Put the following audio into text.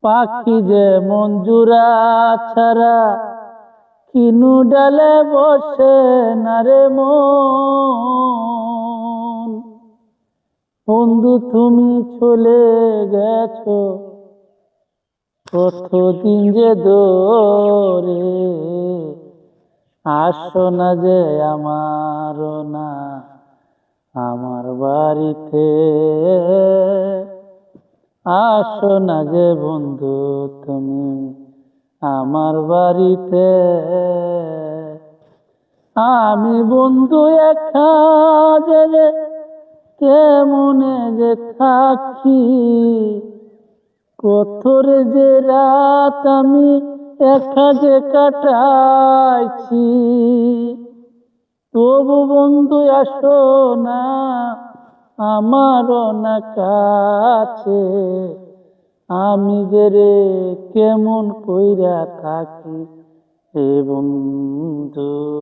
পাখি যেমন জোড়া ছাড়া কিনু ডালে বসে না রে মন। বন্ধু তুমি চলে গেছো কতদিন যে দূরে, আসো না যে আমার বাড়িতে, আসো না যে বন্ধু তুমি আমার বাড়িতে। আমি বন্ধু একা যে কেমনে যে থাকি, কতরে যে রাত আমি একা যে কাটাইছি। তবু বন্ধু আসো না আমারও না কাছে, আমি যে রে কেমন কইরা থাকি হে বন্ধু।